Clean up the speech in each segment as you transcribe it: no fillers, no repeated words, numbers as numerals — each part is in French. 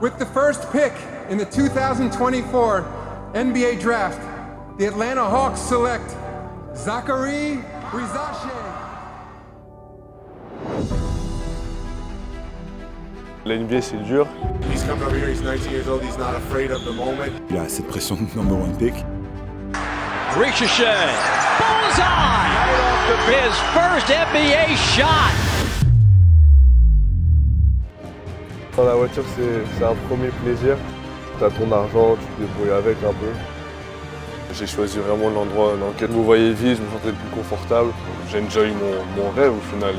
With the first pick in the 2024 NBA Draft, the Atlanta Hawks select Zachary Rizache. La NBA c'est dur. He's coming over here, he's 19 years old, he's not afraid of the moment. Il a cette pression de number one pick. Rizache, bullseye! His first NBA shot. Dans la voiture c'est un premier plaisir. T'as ton argent, tu te débrouilles avec un peu. J'ai choisi vraiment l'endroit dans lequel je me voyais vivre, je me sentais le plus confortable. J'ai enjoy mon rêve au final.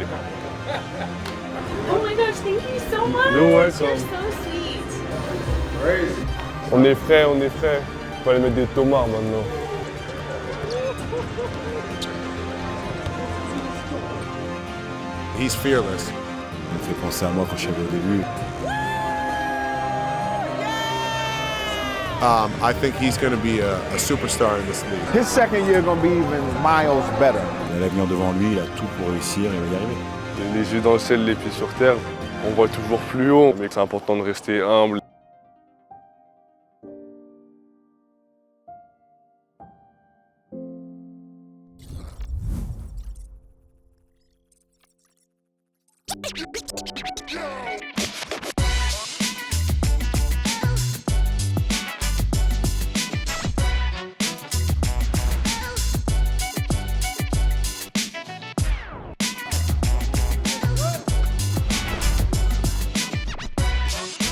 Oh my gosh, thank you so much. You're welcome. You're so sweet. On est frais, on est frais. Faut aller mettre des tomards maintenant. He's fearless. Il me fait penser à moi quand je suis arrivé au début. I think he's going to be a superstar in this league. His second year going to be even miles better. Il a l'avenir devant lui, il a tout pour réussir et il va y arriver. Les yeux dans le ciel, les pieds sur terre. On voit toujours plus haut, mais c'est important de rester humble.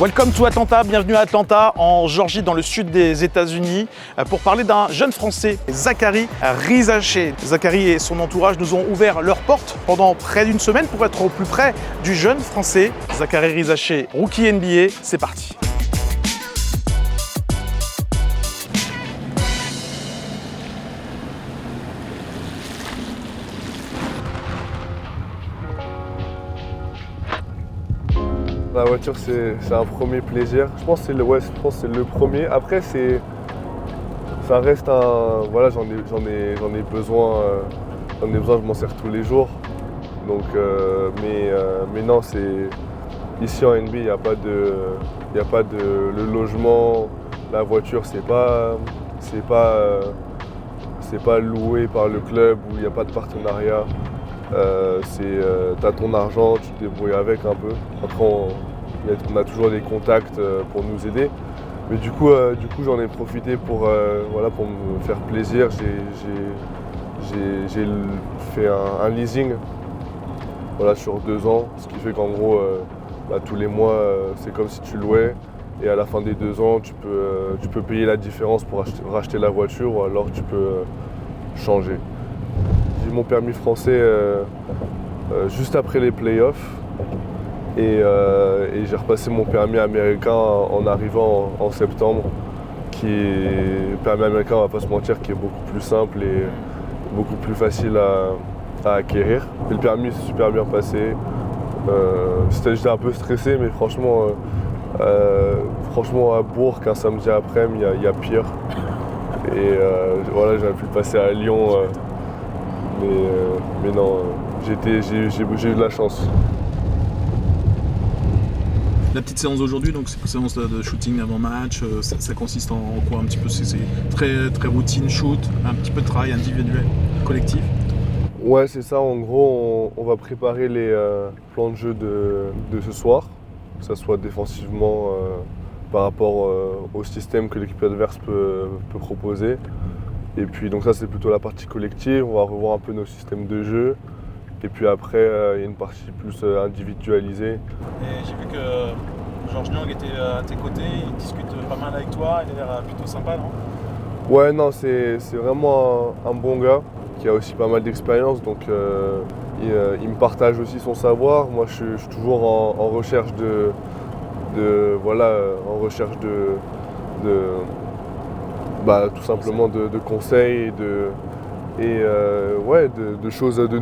Welcome to Atlanta, bienvenue à Atlanta, en Géorgie, dans le sud des États-Unis, pour parler d'un jeune Français, Zachary Rizache. Zachary et son entourage nous ont ouvert leurs portes pendant près d'une semaine pour être au plus près du jeune Français. Zachary Rizache, rookie NBA, c'est parti. La voiture c'est un premier plaisir. Je pense que c'est le premier. Après ça reste un. Voilà, j'en ai besoin. Je m'en sers tous les jours. Donc mais non, c'est. Ici en NBA, il n'y a pas de. Le logement, la voiture, c'est pas loué par le club où il n'y a pas de partenariat. T'as ton argent, tu te débrouilles avec un peu. Après, on a toujours des contacts pour nous aider. Mais du coup j'en ai profité pour me faire plaisir. J'ai fait un leasing sur 2 ans, ce qui fait qu'en gros, tous les mois, c'est comme si tu louais. Et à la fin des 2 ans, tu peux payer la différence pour racheter la voiture ou alors tu peux changer. J'ai mon permis français juste après les playoffs et j'ai repassé mon permis américain en arrivant en septembre, qui est permis américain, on va pas se mentir, qui est beaucoup plus simple et beaucoup plus facile à acquérir. Et le permis s'est super bien passé. J'étais un peu stressé, mais franchement à Bourg, un samedi après-midi, il y a pire. Et j'aurais pu le passer à Lyon. Mais non, j'ai eu de la chance. La petite séance d'aujourd'hui, donc c'est une séance de shooting avant match, ça consiste en quoi un petit peu? C'est très, très routine, shoot, un petit peu de travail individuel, collectif? Ouais, c'est ça. En gros, on va préparer les plans de jeu de ce soir, que ça soit défensivement par rapport au système que l'équipe adverse peut proposer. Et puis donc ça c'est plutôt la partie collective, on va revoir un peu nos systèmes de jeu. Et puis après il y a une partie plus individualisée. Et j'ai vu que Georges Niang était à tes côtés, il discute pas mal avec toi, il a l'air plutôt sympa, non? Ouais, non, c'est vraiment un bon gars qui a aussi pas mal d'expérience, donc il me partage aussi son savoir. Moi je suis toujours en recherche tout simplement de conseils de choses, de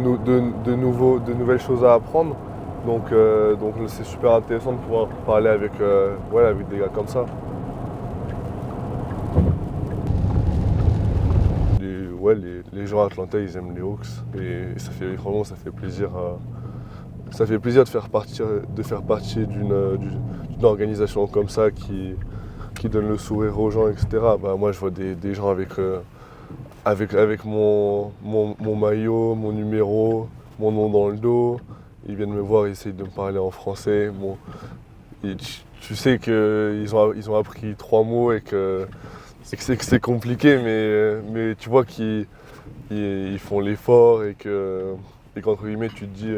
nouvelles choses à apprendre. Donc c'est super intéressant de pouvoir parler avec des gars comme ça. Les gens à Atlanta, ils aiment les Hawks et ça fait plaisir de faire partie d'une une organisation comme ça qui donne le sourire aux gens, etc. Bah, moi, je vois des gens avec mon maillot, mon numéro, mon nom dans le dos. Ils viennent me voir, ils essayent de me parler en français. Bon, tu sais qu'ils ont appris 3 mots et que c'est compliqué, mais tu vois qu'ils font l'effort et qu'entre guillemets, tu te dis...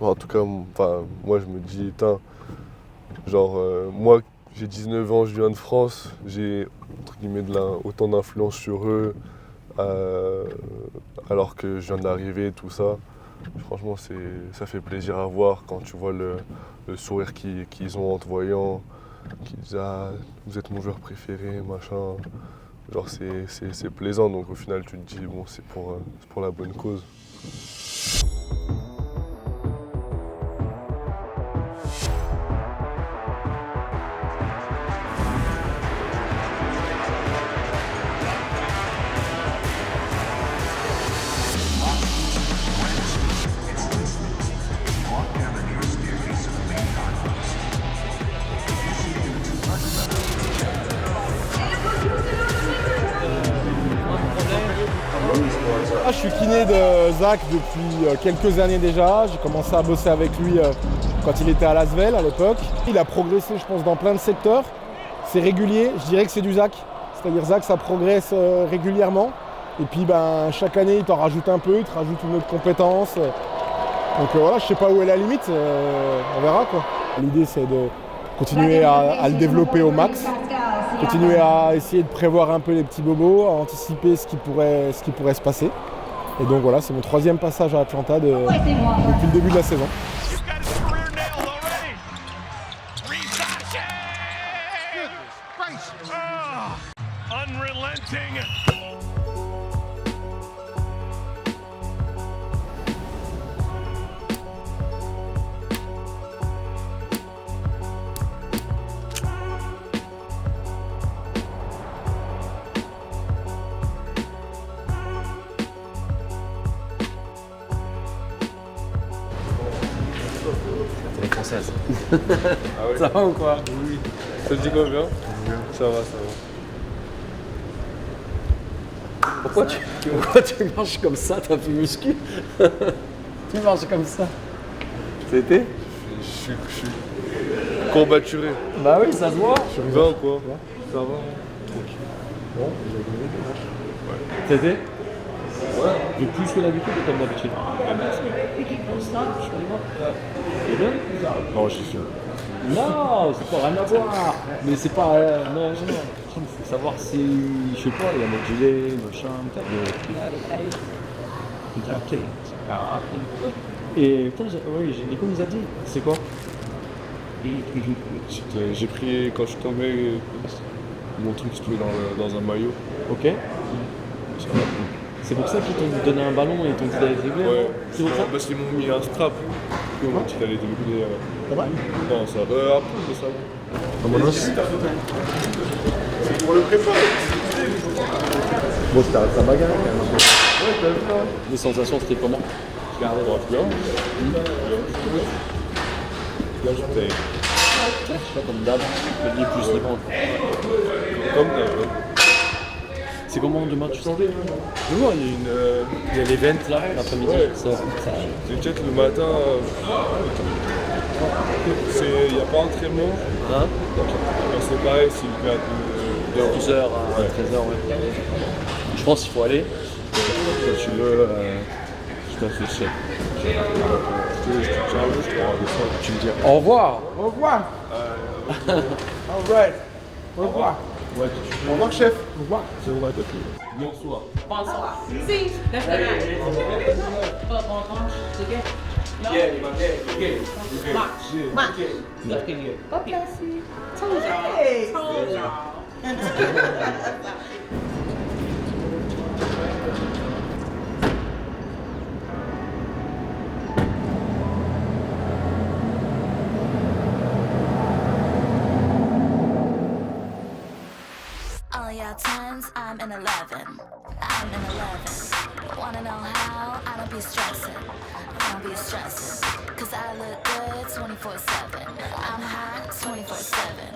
en tout cas, moi, je me dis, moi, j'ai 19 ans, je viens de France, j'ai entre guillemets autant d'influence sur eux alors que je viens d'arriver, tout ça. Franchement, ça fait plaisir à voir quand tu vois le sourire qu'ils ont en te voyant, qu'ils disent « Ah, vous êtes mon joueur préféré, machin ». Genre c'est plaisant, donc au final tu te dis bon, c'est pour la bonne cause. Je suis kiné de Zach depuis quelques années déjà. J'ai commencé à bosser avec lui quand il était à Lasvel à l'époque. Il a progressé, je pense, dans plein de secteurs. C'est régulier, je dirais que c'est du Zach. C'est-à-dire Zach, ça progresse régulièrement. Et puis chaque année, il t'en rajoute un peu, il te rajoute une autre compétence. Donc voilà, je sais pas où est la limite, on verra quoi. L'idée, c'est de continuer à le développer au max. Continuer à essayer de prévoir un peu les petits bobos, à anticiper ce qui pourrait se passer. Et donc voilà, c'est mon 3e passage à Atlanta depuis le début de la saison. Française. Ah ouais. Ça va ou quoi? Oui. Ça te dit quoi bien? Ça va. Pourquoi tu marches comme ça? T'as fait muscu? Tu marches comme ça? C'était? Je suis courbaturé. Bah oui, ça se voit. Je suis bien quoi? Ça va? Tranquille. Bon, j'ai gagné des matchs. Ouais. C'était? Ouais. Mais plus que d'habitude ou comme d'habitude? C'est bien? Non, je suis sûr. Non, c'est pas rien à voir. Mais c'est pas. Non. Il faut savoir si. Je sais pas, il y a modulé, machin, peut-être. Et putain, Nico nous a dit. C'est quoi? J'ai pris, quand je suis tombé, mon truc se trouvait dans un maillot. Ok. C'est pour ça qu'ils t'ont donné un ballon et ils t'ont dit d'aller dribbler? Ouais. C'est pour ça? Parce qu'ils m'ont mis un strap. Comment tu allais dribbler? Ça va? Non, ça va. Après, mais ça va. Comment c'est pour le préparer. Bon, c'était ta bagarre quand même. Ouais, t'as vu ça? Les sensations, c'était comment? Bien. Bien, j'étais. Je sais pas, comme d'hab, le lit plus les banques. Comme d'hab. C'est comment demain, tu sens? Demain, il y a l'event là, l'après-midi. Ouais. Ça. C'est peut-être le matin. Il n'y a pas entraînement. Hein? C'est pareil, s'il fait de 11h à 13h, ouais. Je pense qu'il faut aller. Quand tu veux, je t'affiche. Tu me dis au revoir. Au revoir. All right. Au revoir. Ouais, Au revoir, chef. Au revoir. C'est vrai, toi. Bonsoir. Bonsoir. Si, left and right. But on lunch together. No. March. Look at you. God bless you. Told y'all. All your times, I'm in 11. Wanna know how? I don't be stressing. Cause I look good. good 24/7. I'm hot 24/7.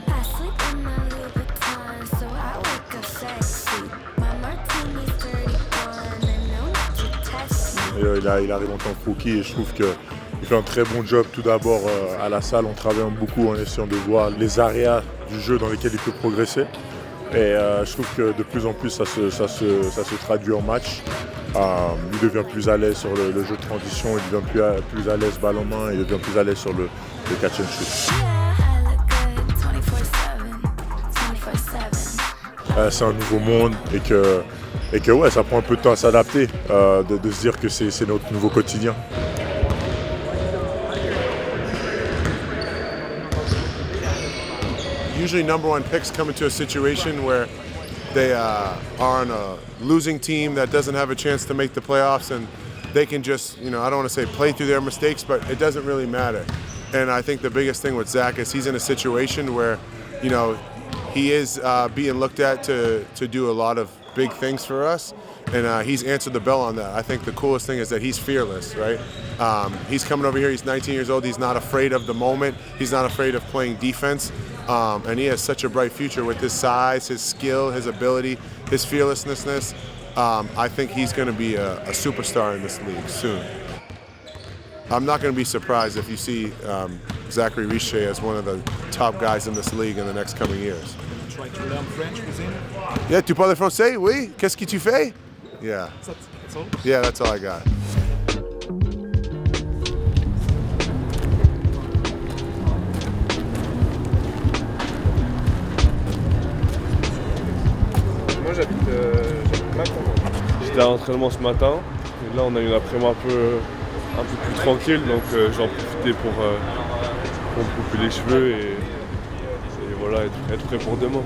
I sleep in my Louboutin, so I wake up sexy. My martini's 31 and no need to test me. Il arrive en tant que rookie et je trouve qu'il fait un très bon job. Tout d'abord à la salle, on travaille beaucoup en essayant de voir les areas du jeu dans lesquels il peut progresser. Et je trouve que de plus en plus ça se traduit en match. Il devient plus à l'aise sur le jeu de transition, il devient plus à l'aise balle en main, il devient plus à l'aise sur le catch and shoot. C'est un nouveau monde et que ouais, ça prend un peu de temps à s'adapter, de se dire que c'est notre nouveau quotidien. Usually number one picks come into a situation where they are on a losing team that doesn't have a chance to make the playoffs, and they can just, I don't want to say play through their mistakes, but it doesn't really matter. And I think the biggest thing with Zach is he's in a situation where, he is being looked at to do a lot of big things for us, and he's answered the bell on that. I think the coolest thing is that he's fearless, right? He's coming over here, he's 19 years old, he's not afraid of the moment, he's not afraid of playing defense. And he has such a bright future with his size, his skill, his ability, his fearlessness. I think he's going to be a superstar in this league soon. I'm not going to be surprised if you see Zachary Richer as one of the top guys in this league in the next coming years. Try to learn French with him? Yeah, tu parles français? Oui. Qu'est-ce que tu fais? Yeah. That's all? Yeah, that's all I got. Moi j'habite Macon. J'étais à l'entraînement ce matin, et là on a eu une après-midi un peu plus tranquille, donc j'en profitais pour me couper les cheveux et voilà, être prêt pour demain.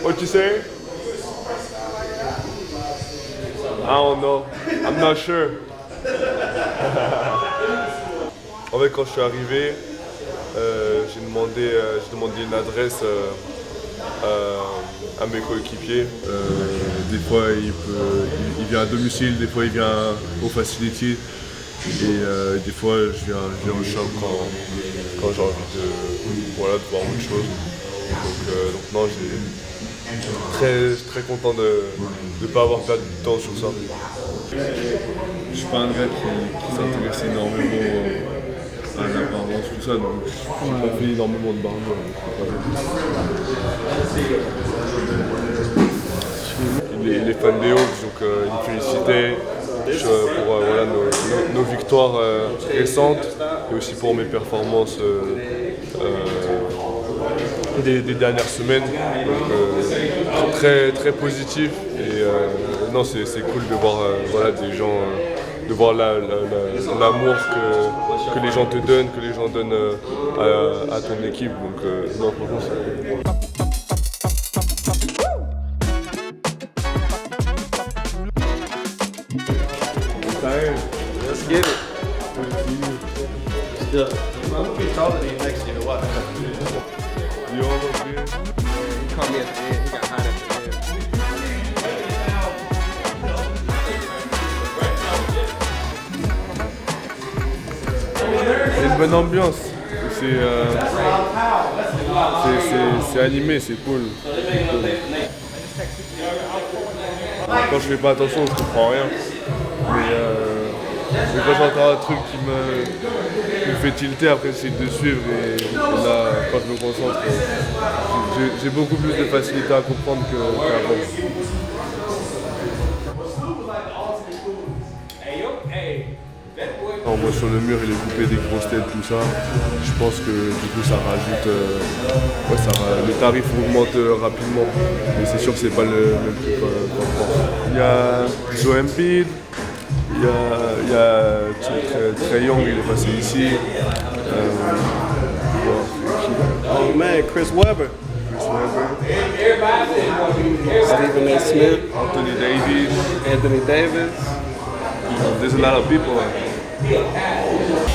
What you say? I don't know. I'm not sure. En fait, quand je suis arrivé, j'ai demandé une adresse à mes coéquipiers. Des fois, il vient à domicile, des fois, il vient au facility. Et des fois, je viens au shop quand j'ai envie de voir autre chose. Donc non, très très content de ne pas avoir perdu de temps sur ça. Je suis pas un gars qui s'intéresse énormément à l'apparence, tout ça, donc je n'ai pas fait énormément de barbe. Les fans des Hawks, donc ils me félicitaient pour nos victoires récentes et aussi pour mes performances des dernières semaines, donc très très positif et non c'est cool de voir des gens, de voir l'amour que les gens te donnent, que les gens donnent à ton équipe, donc non franchement c'est cool. Let's get it. Yeah. I'm gonna be taller than you next year. What? You almost did? Yeah, he caught me at the end. He got hot at the end. C'est une bonne ambiance. C'est animé, c'est cool. Quand je fais pas attention, je comprends rien. Mais quand j'entends un truc qui me fait tilter, après j'essaie de suivre et là, quand je me concentre, j'ai beaucoup plus de facilité à comprendre qu'avant. On voit sur le mur, il est coupé des grosses têtes, tout ça. Je pense que du coup ça rajoute, le tarif augmente rapidement. Mais c'est sûr que c'est pas le même prix qu'en France. Il y a Joe Embiid, il y a Trae Young, il est passé ici. Oh man, Chris Webber. Stephen A. Smith. Anthony Davis. There's a lot of people.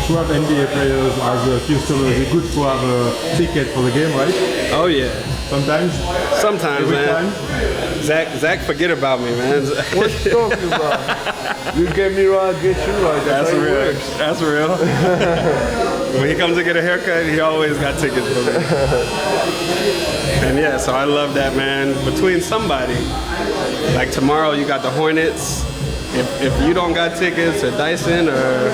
to have NBA players as customers, it's good to have a ticket for the game, right? Oh yeah. Sometimes? Sometimes, Every man. time? Zach, forget about me, man. What you talking about? You get me right, I get you right. That's how it real. works. That's real. When he comes to get a haircut, he always got tickets for me. And yeah, so I love that, man. Between somebody, like tomorrow you got the Hornets. If you don't got tickets or Dyson or...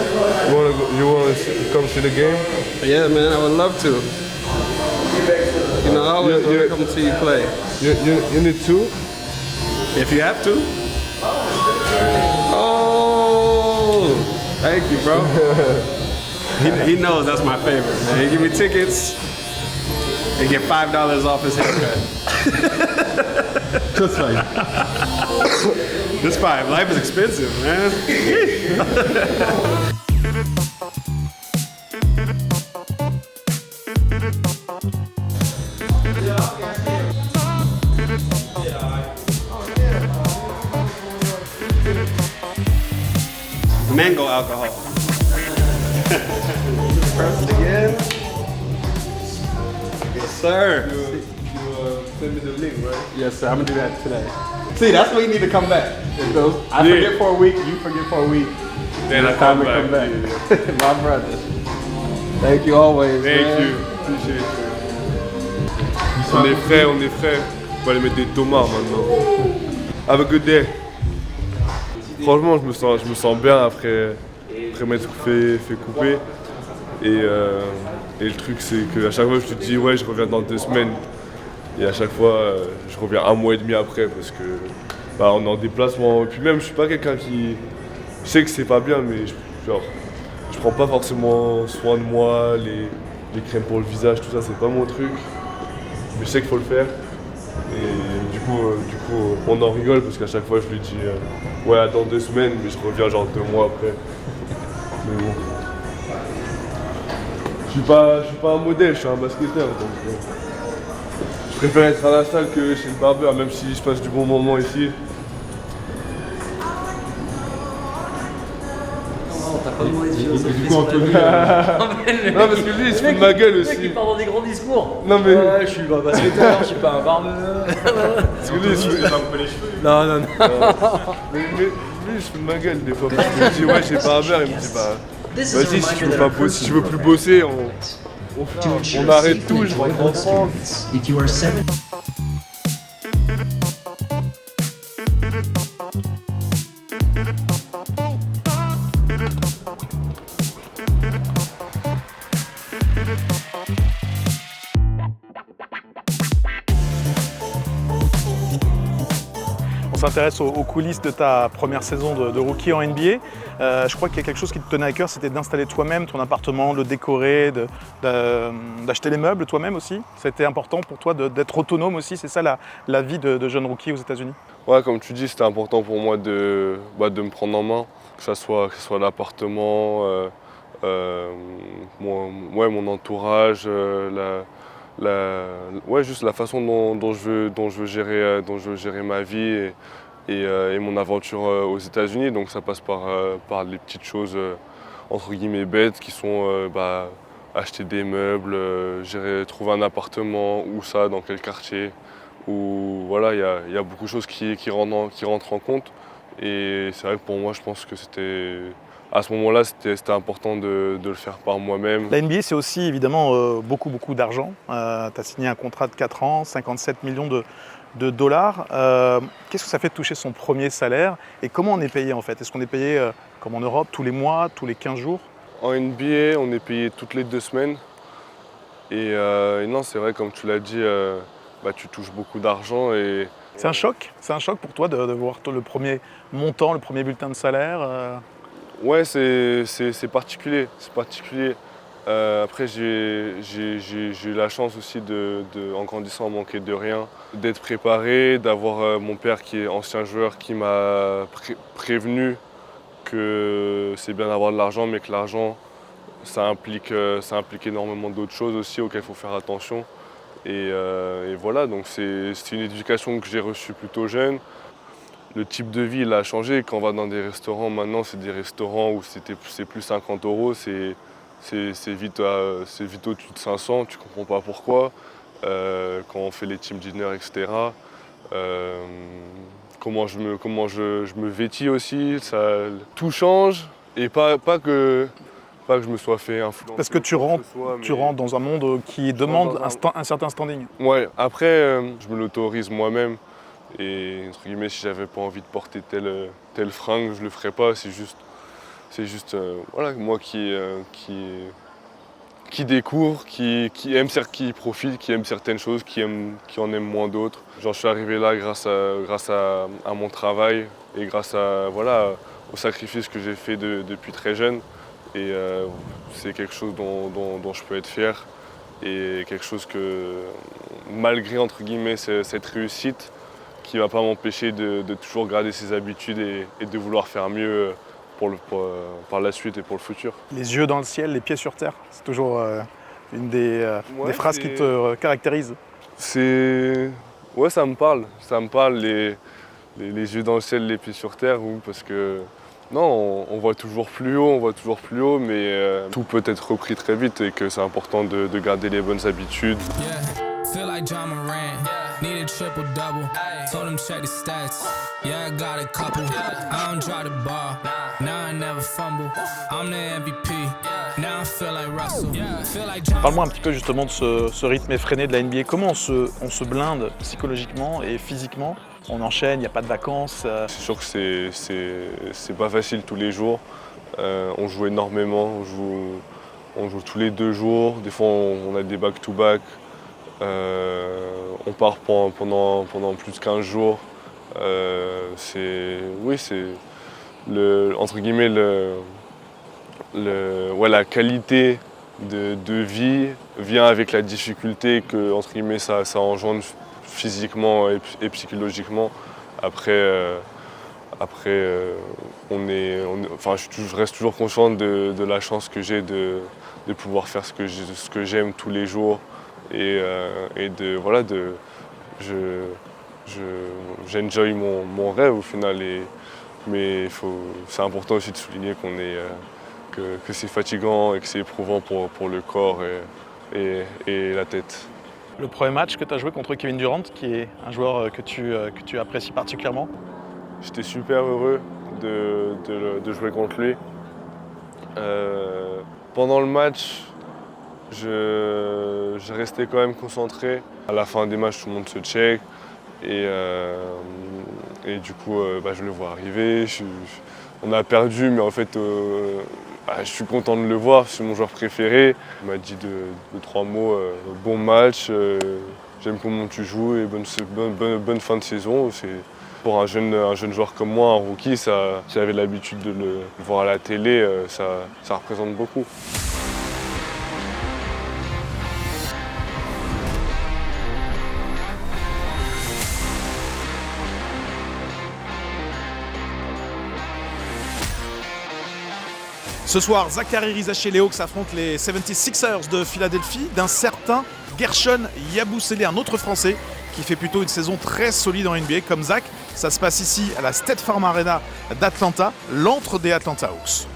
You wanna come see the game? Yeah, man, I would love to. You know, I always want to come see you play. You need to? If you have to. Oh, thank you, bro. he knows that's my favorite, man. He give me tickets and get $5 off his haircut. Just fine. Just $5. Life is expensive, man. Mango alcohol. First again. Yes, sir. Send me the link, right? Yes, sir. I'm gonna do that today. See, that's why you need to come back. It goes, I forget for a week, you forget for a week. Then I time come to come back. back. My brother. Thank you always. Thank man. you. Appreciate you. On est frais, on est frais. On va aller mettre des tomates maintenant. Have a good day. Franchement, je me sens bien après m'être fait couper. Et le truc, c'est qu'à chaque fois, je te dis, ouais, je reviens dans 2 semaines. Et à chaque fois, je reviens 1 mois et demi après parce que on est en déplacement. Et puis même, je suis pas quelqu'un qui... Je sais que c'est pas bien, mais je prends pas forcément soin de moi, les crèmes pour le visage, tout ça, c'est pas mon truc. Mais je sais qu'il faut le faire. Et du coup, on en rigole parce qu'à chaque fois, je lui dis ouais, attends 2 semaines, mais je reviens genre 2 mois après. Mais bon. Je suis pas un modèle, je suis un basketteur. Donc, je préfère être à la salle que chez le barbeur, même si je passe du bon moment ici. T'as pas demandé de philosophie. Du coup, Anthony, Non, parce que lui, il se fout de ma gueule aussi. Le mec, il parle dans des grands discours. Non, mais. Ouais, je suis pas basketteur, je suis pas un barbeur. Parce que lui, il se fout les cheveux. Non. mais lui, il se fout de ma guele des fois. Parce que je me dis, ouais, j'ai pas un verre, il me dit, bah. Vas-y, si tu veux plus bosser, on arrête tout, je rentre en France. On s'intéresse aux coulisses de ta première saison de rookie en NBA. Je crois qu'il y a quelque chose qui te tenait à cœur, c'était d'installer toi-même ton appartement, de le décorer, d'acheter les meubles toi-même aussi. C'était important pour toi d'être autonome aussi, c'est ça la vie de jeune rookie aux États-Unis? Ouais, comme tu dis, c'était important pour moi de me prendre en main, que ce soit l'appartement, mon entourage, juste la façon dont je veux gérer ma vie et mon aventure aux États-Unis. Donc ça passe par les petites choses entre guillemets bêtes qui sont acheter des meubles, trouver un appartement, où ça, dans quel quartier. Où voilà, il y a beaucoup de choses qui rentrent en compte. Et c'est vrai que pour moi, je pense que à ce moment-là, c'était important de le faire par moi-même. La NBA, c'est aussi évidemment beaucoup d'argent. Tu as signé un contrat de 4 ans, 57 millions de dollars. Qu'est-ce que ça fait de toucher son premier salaire et comment on est payé en fait? Est-ce qu'on est payé comme en Europe, tous les mois, tous les 15 jours? En NBA, on est payé toutes les 2 semaines. Et non, c'est vrai, comme tu l'as dit, tu touches beaucoup d'argent. C'est un choc? C'est un choc pour toi de voir le premier montant, le premier bulletin de salaire? Ouais, c'est particulier. Après, j'ai eu la chance aussi en grandissant, à manquer de rien, d'être préparé, d'avoir mon père qui est ancien joueur qui m'a prévenu que c'est bien d'avoir de l'argent, mais que l'argent, ça implique énormément d'autres choses aussi auxquelles il faut faire attention. Et voilà, donc c'est une éducation que j'ai reçue plutôt jeune. Le type de vie, il a changé. Quand on va dans des restaurants, maintenant, c'est des restaurants où c'est plus 50 €. c'est vite au-dessus de 500, tu comprends pas pourquoi. Quand on fait les team dinners, etc. Comment je me vêtis aussi, tout change. Et pas que je me sois fait influencer. Parce que tu rentres dans un monde qui demande un certain standing. Ouais, après, je me l'autorise moi-même. Et entre guillemets, si j'avais pas envie de porter telle fringue, je le ferais pas. C'est juste voilà, moi qui découvre, qui profite, qui aime certaines choses, qui en aime moins d'autres. Genre, je suis arrivé là grâce à mon travail et grâce au sacrifice que j'ai fait depuis très jeune. Et c'est quelque chose dont je peux être fier. Et quelque chose que, malgré entre guillemets cette réussite, qui ne va pas m'empêcher de toujours garder ses habitudes et de vouloir faire mieux par la suite et pour le futur. Les yeux dans le ciel, les pieds sur terre, c'est toujours une des phrases qui te caractérisent. Ouais, ça me parle. Ça me parle, les yeux dans le ciel, les pieds sur terre, parce que non, on voit toujours plus haut, mais tout peut être repris très vite et que c'est important de garder les bonnes habitudes. Feel like John Moran, need a triple-double, told him check the stats, yeah I got a couple, I don't drive the ball, now I never fumble, I'm the MVP, now I feel like Russell, feel like John... Parle-moi un petit peu justement de ce rythme effréné de la NBA, comment on se blinde psychologiquement et physiquement, on enchaîne, il n'y a pas de vacances. C'est sûr que c'est pas facile tous les jours, on joue énormément, on joue tous les 2 jours, des fois on a des back-to-back. On part pendant plus de 15 jours. Entre guillemets, la qualité de vie vient avec la difficulté que entre guillemets, ça engendre physiquement et psychologiquement. Après, je reste toujours conscient de la chance que j'ai de pouvoir faire ce que j'aime tous les jours. J'enjoy mon rêve au final, mais c'est important aussi de souligner que c'est fatigant et que c'est éprouvant pour le corps et la tête. Le premier match que tu as joué contre Kevin Durant, qui est un joueur que tu apprécies particulièrement? J'étais super heureux de jouer contre lui. Pendant le match, je restais quand même concentré. À la fin des matchs, tout le monde se check. Et du coup, je le vois arriver. On a perdu, mais en fait, je suis content de le voir. C'est mon joueur préféré. Il m'a dit 2-3 mots. Bon match, j'aime comment tu joues et bonne fin de saison. Pour un jeune joueur comme moi, un rookie, si j'avais l'habitude de le voir à la télé, ça représente beaucoup. Ce soir, Zaccharie Rizaché et les Hawks affrontent les 76ers de Philadelphie d'un certain Gershon Yabusele, un autre Français qui fait plutôt une saison très solide en NBA comme Zach. Ça se passe ici à la State Farm Arena d'Atlanta, l'antre des Atlanta Hawks.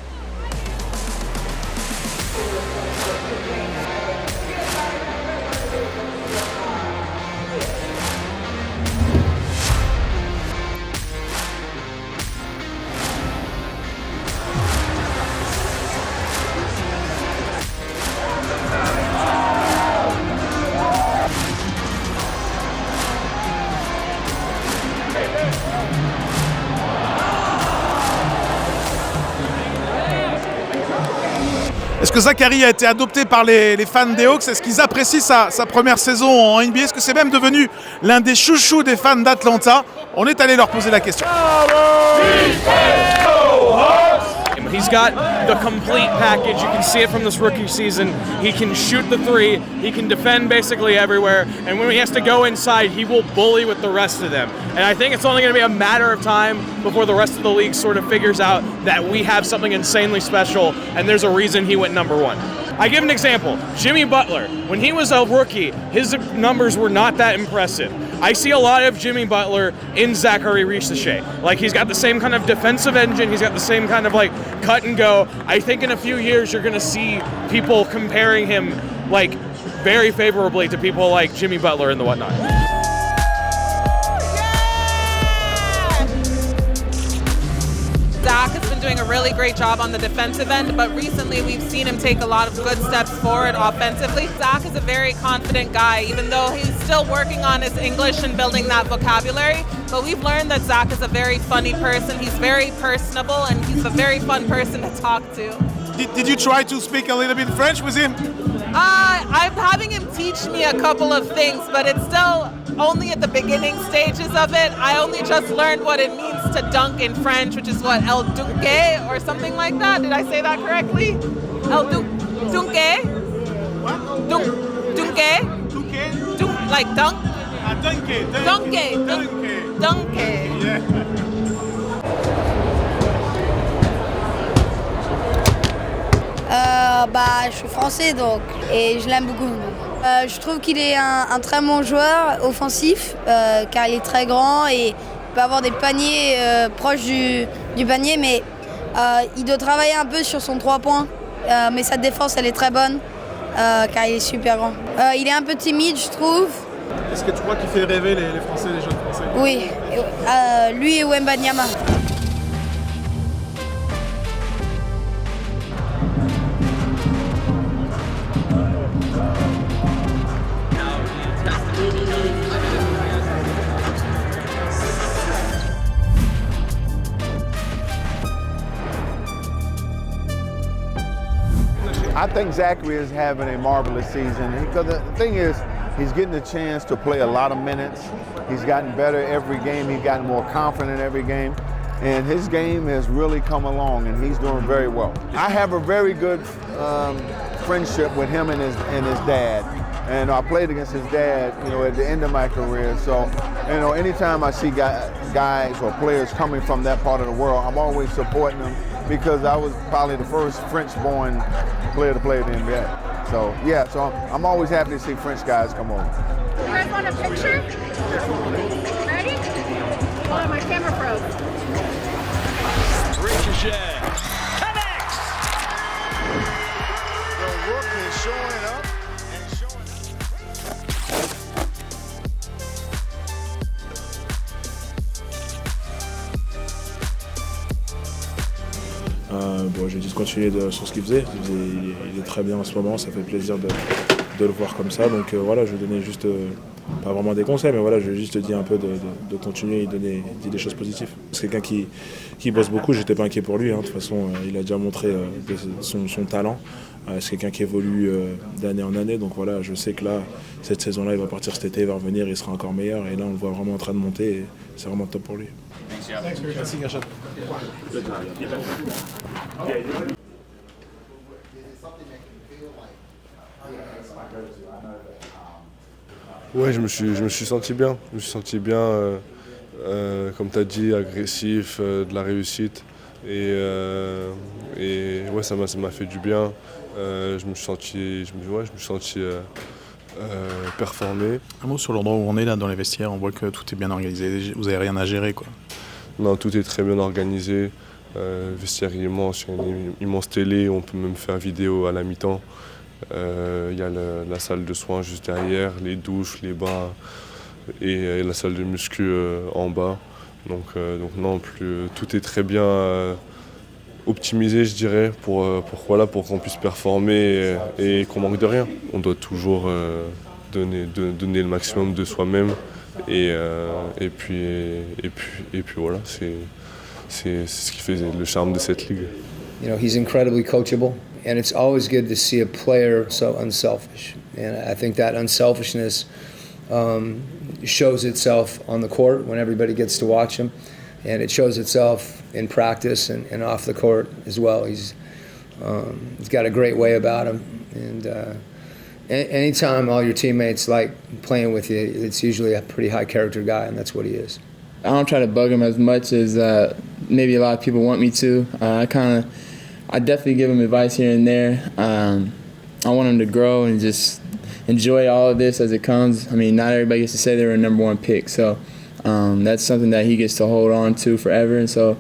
Est-ce que Zaccharie a été adopté par les fans des Hawks? Est-ce qu'ils apprécient sa première saison en NBA? Est-ce que c'est même devenu l'un des chouchous des fans d'Atlanta? On est allé leur poser la question. He's got the complete package. You can see it from this rookie season. He can shoot the three. He can defend basically everywhere. And when he has to go inside, he will bully with the rest of them. And I think it's only going to be a matter of time before the rest of the league sort of figures out that we have something insanely special and there's a reason he went number 1. I give an example. Jimmy Butler, when he was a rookie, his numbers were not that impressive. I see a lot of Jimmy Butler in Zachary Risacher. Like, he's got the same kind of defensive engine. He's got the same kind of, like, cut and go. I think in a few years you're going to see people comparing him, like, very favorably to people like Jimmy Butler and the whatnot. Zach has been doing a really great job on the defensive end, but recently we've seen him take a lot of good steps forward offensively. Zach is a very confident guy, even though he's still working on his English and building that vocabulary. But we've learned that Zach is a very funny person. He's very personable, and he's a very fun person to talk to. Did you try to speak a little bit French with him? I'm having him teach me a couple of things, but it's still only at the beginning stages of it. I only just learned what it means to dunk in French, which is what, el dunque or something like that. Did I say that correctly? El dunque? What? Dunque? Dunque? Like dunk? Dunque. Dunque. Yeah. Je suis français donc, et je l'aime beaucoup. Je trouve qu'il est un très bon joueur offensif, car il est très grand et il peut avoir des paniers proches du panier, mais il doit travailler un peu sur son 3 points. Mais sa défense, elle est très bonne, car il est super grand. Il est un peu timide, je trouve. Est-ce que tu crois qu'il fait rêver les Français, les jeunes Français? Oui, lui et Wembanyama. I think Zachary is having a marvelous season because the thing is, he's getting a chance to play a lot of minutes. He's gotten better every game. He's gotten more confident every game. And his game has really come along, and he's doing very well. I have a very good friendship with him and his dad. And I played against his dad, at the end of my career. So, anytime I see guys or players coming from that part of the world, I'm always supporting them because I was probably the first French-born player to play in the NBA. So, yeah, so I'm always happy to see French guys come over. You guys want a picture? Ready? Hold on, my camera froze. Ricochet connects! The Rook is showing up. J'ai dit de continuer sur ce qu'il faisait. Il est très bien en ce moment, ça fait plaisir de le voir comme ça. Donc voilà, je lui donnais juste, pas vraiment des conseils, mais voilà, je lui ai juste dit un peu de continuer et donner des choses positives. C'est quelqu'un qui bosse beaucoup, j'étais pas inquiet pour lui. De toute façon, il a déjà montré son talent. C'est quelqu'un qui évolue d'année en année. Donc voilà, je sais que là, cette saison-là, il va partir cet été, il va revenir, il sera encore meilleur. Et là, on le voit vraiment en train de monter et c'est vraiment top pour lui. Merci, Gachet. Ouais, je me suis senti bien. Je me suis senti bien, comme tu as dit, agressif, de la réussite. Et ouais, ça m'a fait du bien. Je me suis senti performer. Un mot sur l'endroit où on est là dans les vestiaires, on voit que tout est bien organisé, vous n'avez rien à gérer quoi. Non, tout est très bien organisé. Vestiaire immense, il y a une immense télé, on peut même faire vidéo à la mi-temps. Il y a la salle de soins juste derrière, les douches, les bains et la salle de muscu en bas. Donc non, tout est très bien optimisé, je dirais, pour qu'on puisse performer et qu'on manque de rien. On doit toujours donner le maximum de soi-même et puis voilà, c'est ce qui fait le charme de cette ligue. He's incredibly coachable, and it's always good to see a player so unselfish. And I think that unselfishness shows itself on the court when everybody gets to watch him, and it shows itself in practice and off the court as well. He's got a great way about him, and anytime all your teammates like playing with you, it's usually a pretty high character guy, and that's what he is. I don't try to bug him as much as maybe a lot of people want me to. I definitely give him advice here and there. I want him to grow and just enjoy all of this as it comes. I mean, not everybody gets to say they're a number one pick, so that's something that he gets to hold on to forever. And so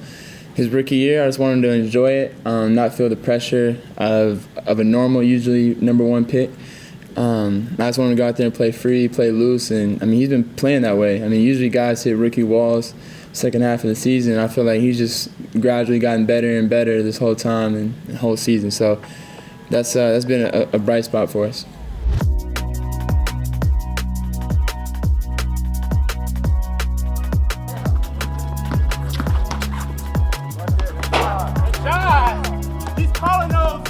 his rookie year, I just want him to enjoy it, not feel the pressure of a normal, usually number one pick. I just want him to go out there and play free, play loose, and I mean, he's been playing that way. I mean, usually guys hit rookie walls second half of the season. I feel like he's just gradually gotten better and better this whole time and the whole season. So that's been a bright spot for us. He's calling those.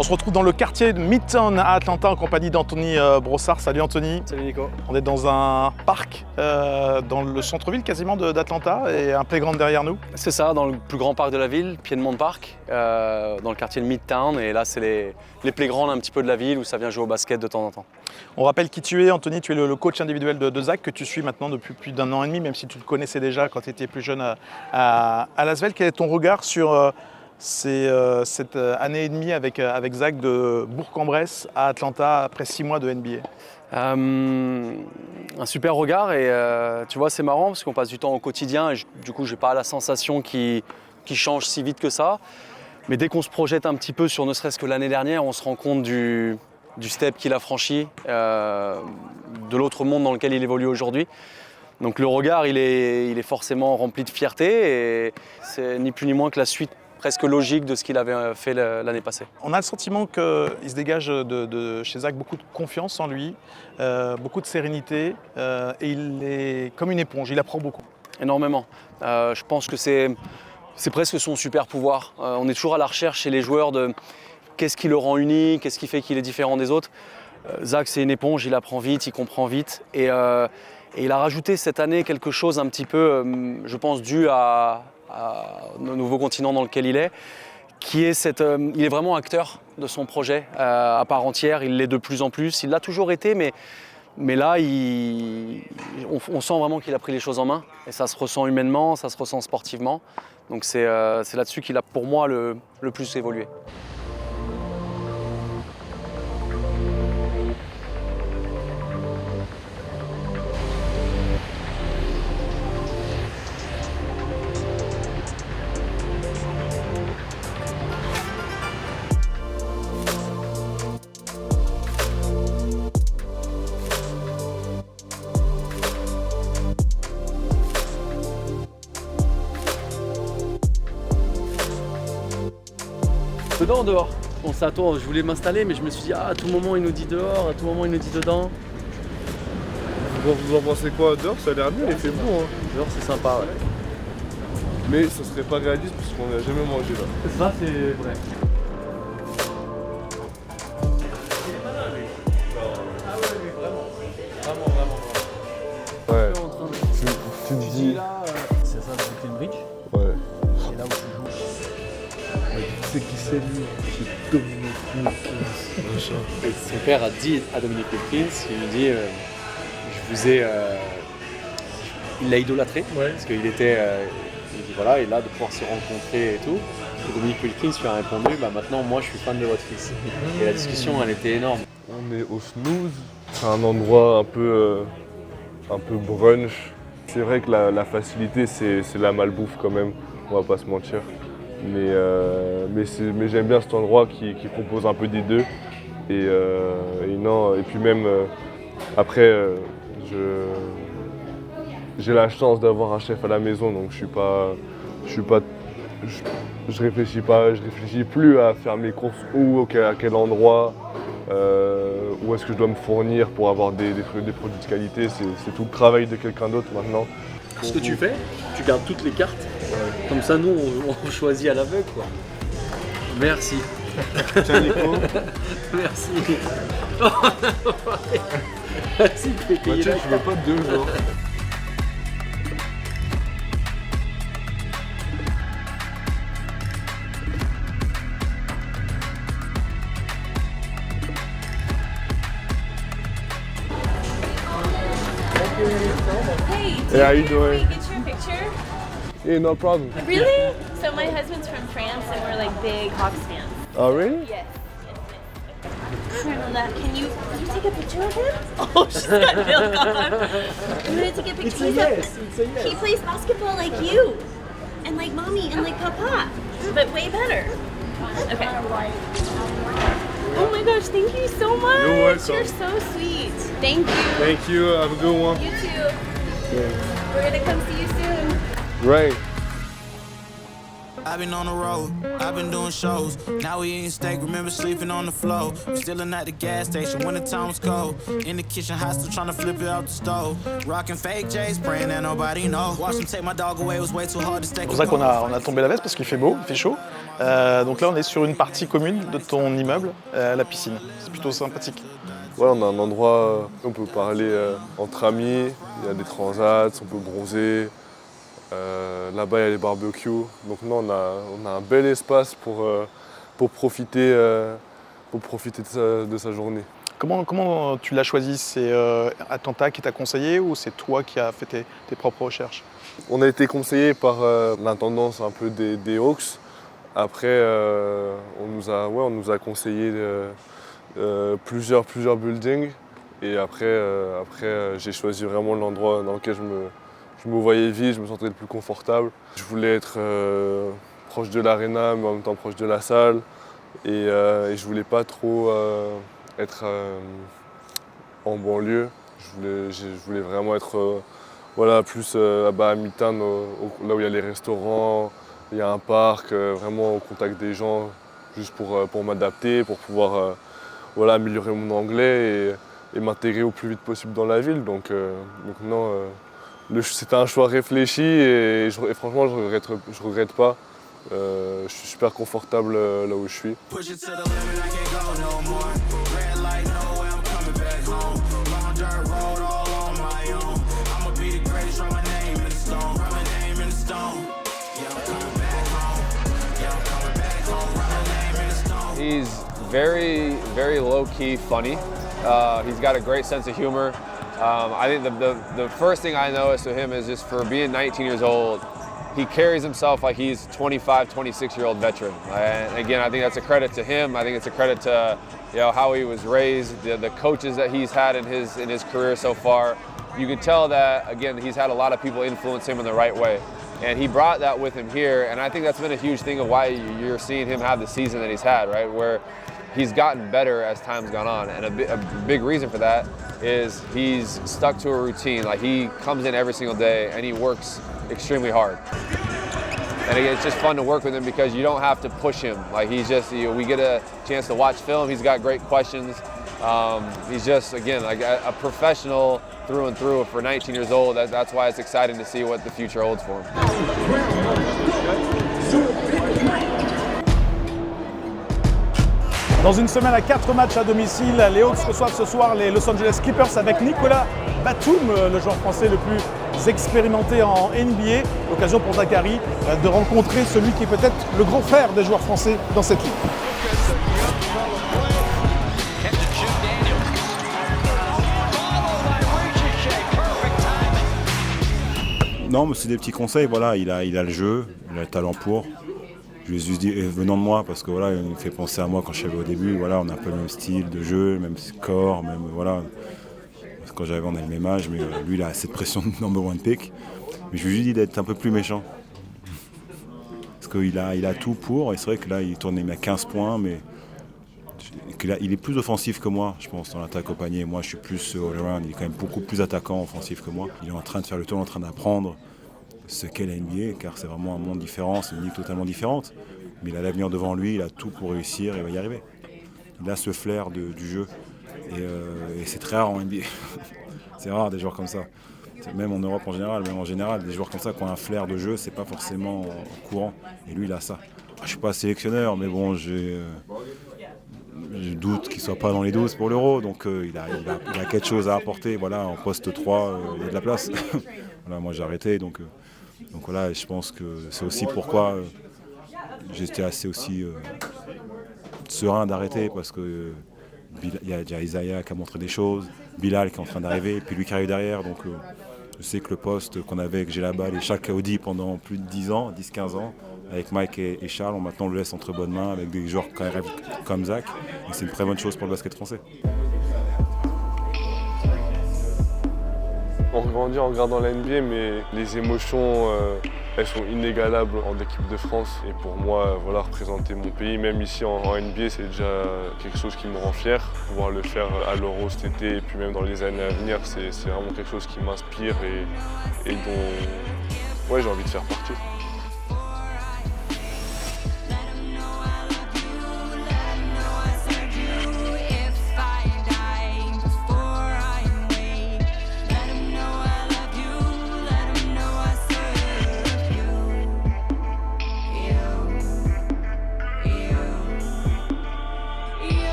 On se retrouve dans le quartier de Midtown à Atlanta en compagnie d'Anthony Brossard. Salut Anthony. Salut Nico. On est dans un parc dans le centre-ville quasiment d'Atlanta et un playground derrière nous. C'est ça, dans le plus grand parc de la ville, Piedmont Park, dans le quartier de Midtown. Et là, c'est les playgrounds un petit peu de la ville où ça vient jouer au basket de temps en temps. On rappelle qui tu es, Anthony. Tu es le coach individuel de Zach que tu suis maintenant depuis plus d'1 an et demi, même si tu le connaissais déjà quand tu étais plus jeune à Lasvel. Quel est ton regard sur cette année et demie avec Zach de Bourg-en-Bresse à Atlanta après 6 mois de NBA? Un super regard et tu vois, c'est marrant parce qu'on passe du temps au quotidien et du coup, j'ai pas la sensation qu'il change si vite que ça. Mais dès qu'on se projette un petit peu sur ne serait-ce que l'année dernière, on se rend compte du step qu'il a franchi, de l'autre monde dans lequel il évolue aujourd'hui. Donc le regard, il est forcément rempli de fierté et c'est ni plus ni moins que la suite presque logique de ce qu'il avait fait l'année passée. On a le sentiment qu'il se dégage de chez Zach beaucoup de confiance en lui, beaucoup de sérénité et il est comme une éponge, il apprend beaucoup. Énormément. Je pense que c'est presque son super pouvoir. On est toujours à la recherche chez les joueurs de qu'est-ce qui le rend unique, qu'est-ce qui fait qu'il est différent des autres. Zach, c'est une éponge, il apprend vite, il comprend vite et il a rajouté cette année quelque chose un petit peu, je pense, dû au nouveau continent dans lequel il est, qui est il est vraiment acteur de son projet à part entière, il l'est de plus en plus, il l'a toujours été, mais là, on sent vraiment qu'il a pris les choses en main, et ça se ressent humainement, ça se ressent sportivement, donc c'est là-dessus qu'il a pour moi le plus évolué. Dedans ou dehors? Bon, ça attends, je voulais m'installer, mais je me suis dit, à tout moment il nous dit dehors, à tout moment il nous dit dedans. Vous en pensez quoi? Dehors, ça a l'air bien, il fait bon. Hein. Dehors, c'est sympa, ouais. Mais ça serait pas réaliste parce qu'on n'a jamais mangé là. Ça, c'est vrai. Ouais. Tu me dis. C'est ça, c'est une bridge. Ouais. Et là où tu joues. C'est qui c'est lui? C'est Dominic Wilkins. Et son père a dit à Dominic Wilkins, il lui dit je vous ai. Il l'a idolâtré, parce qu'il était. Il dit voilà, et là de pouvoir se rencontrer et tout. Et Dominic Wilkins lui a répondu maintenant moi je suis fan de votre fils. Et la discussion elle était énorme. On est au Snooze, c'est un endroit un peu brunch. C'est vrai que la facilité c'est la malbouffe quand même, on va pas se mentir. Mais j'aime bien cet endroit qui propose un peu des deux. Et puis même après, j'ai la chance d'avoir un chef à la maison, donc je réfléchis plus à faire mes courses où, à quel endroit, où est-ce que je dois me fournir pour avoir des produits de qualité. C'est tout le travail de quelqu'un d'autre maintenant. Ce que tu fais, tu gardes toutes les cartes. Ouais. Comme ça, nous, on choisit à l'aveugle, quoi. Merci. Tiens, Nico. Merci. Merci, tu fais payer. Tiens, je veux pas 2 jours. Hey, Hey, how you doing? get your picture. picture? Yeah, no problem. Really? So my husband's from France and we're like big Hawks fans. Oh, really? Yes. Carla, can you take a picture of him? Oh, she's got milk on. I'm gonna take a picture. He plays basketball like you, and like mommy, and like papa, but way better. Okay. Oh my gosh, thank you so much. You're welcome. You're so sweet. Thank you. Thank you. Have a good one. You too. We're gonna come see you soon. Great. I've been on the road, I've been doing shows. Now we eating steak, remember sleeping on the floor. Stealing at the gas station when the time was cold. In the kitchen, hot still trying to flip it out the stove. Rocking fake J's, praying that nobody know. Watch them take my dog away, it was way too hard to stay. C'est pour ça qu'on a tombé la veste parce qu'il fait beau, il fait chaud. Donc là, on est sur une partie commune de ton immeuble, la piscine. C'est plutôt sympathique. Ouais, on a un endroit où on peut parler entre amis, il y a des transats, on peut bronzer. Là-bas, il y a les barbecues. Donc nous, on a un bel espace pour profiter de sa journée. Comment tu l'as choisi? C'est Atlanta qui t'a conseillé ou c'est toi qui as fait tes propres recherches? On a été conseillé par l'intendance un peu des Hawks. Après, on nous a conseillé plusieurs buildings. Et après j'ai choisi vraiment l'endroit dans lequel je me voyais vivre, je me sentais le plus confortable. Je voulais être proche de l'aréna, mais en même temps proche de la salle. Et je voulais pas trop être en banlieue. Je voulais vraiment être plus à Midtown, là où il y a les restaurants, il y a un parc, vraiment au contact des gens, juste pour m'adapter, pour pouvoir améliorer mon anglais et m'intégrer au plus vite possible dans la ville. Donc non. C'était un choix réfléchi et franchement, je regrette pas. Je suis super confortable là où je suis. He's very, very low-key funny. He's got a great sense of humor. I think the first thing I noticed with him is just for being 19 years old, he carries himself like he's 25, 26-year-old veteran. And again, I think that's a credit to him. I think it's a credit to how he was raised, the coaches that he's had in his career so far. You can tell that, again, he's had a lot of people influence him in the right way. And he brought that with him here, and I think that's been a huge thing of why you're seeing him have the season that he's had, right? Where he's gotten better as time's gone on, and a big reason for that is he's stuck to a routine. Like, he comes in every single day and he works extremely hard. And again, it's just fun to work with him because you don't have to push him. Like, he's just, we get a chance to watch film. He's got great questions. He's just, again, like a professional through and through for 19 years old. That's why it's exciting to see what the future holds for him. Dans une semaine à 4 matchs à domicile, les Hawks reçoivent ce soir les Los Angeles Clippers avec Nicolas Batum, le joueur français le plus expérimenté en NBA. L'occasion pour Zachary de rencontrer celui qui est peut-être le grand frère des joueurs français dans cette ligue. Non, mais c'est des petits conseils. Voilà, il a le jeu, il a le talent pour. Je lui ai juste dit, venant de moi, parce que voilà, il me fait penser à moi quand je suis arrivé au début. Voilà, on a un peu le même style de jeu, le même score, même voilà. Quand j'arrive, on a le même âge, mais lui, il a cette pression de number one pick. Mais je lui ai dit d'être un peu plus méchant. Parce qu'il a tout pour, et c'est vrai que là, il met à 15 points, mais il est plus offensif que moi, je pense, dans l'attaque au panier. Moi, je suis plus all-around, il est quand même beaucoup plus attaquant, offensif que moi. Il est en train de faire le tour, en train d'apprendre ce qu'est la NBA, car c'est vraiment un monde différent, c'est une ligue totalement différente. Mais il a l'avenir devant lui, il a tout pour réussir et il va y arriver. Il a ce flair du jeu. Et c'est très rare en NBA. C'est rare des joueurs comme ça. Même en Europe en général, des joueurs comme ça qui ont un flair de jeu, c'est pas forcément courant. Et lui, il a ça. Je suis pas sélectionneur, mais bon, je doute qu'il soit pas dans les 12 pour l'Euro. Donc il a quelque chose à apporter. Voilà, en poste 3, il y a de la place. Voilà, moi j'ai arrêté, donc voilà, je pense que c'est aussi pourquoi j'étais assez aussi serein d'arrêter, parce que il y a déjà Isaiah qui a montré des choses, Bilal qui est en train d'arriver, et puis lui qui arrive derrière, donc Je sais que le poste qu'on avait avec J'ai la balle et Shaq Audi pendant plus de 10 ans, 10-15 ans, avec Mike et Charles, maintenant on le laisse entre bonnes mains avec des joueurs comme Zach. Et c'est une très bonne chose pour le basket français. On grandit en regardant la NBA, mais les émotions, elles sont inégalables en équipe de France. Et pour moi, voilà, représenter mon pays, même ici en NBA, c'est déjà quelque chose qui me rend fier. Pouvoir le faire à l'Euro cet été et puis même dans les années à venir, c'est vraiment quelque chose qui m'inspire et dont j'ai envie de faire partie.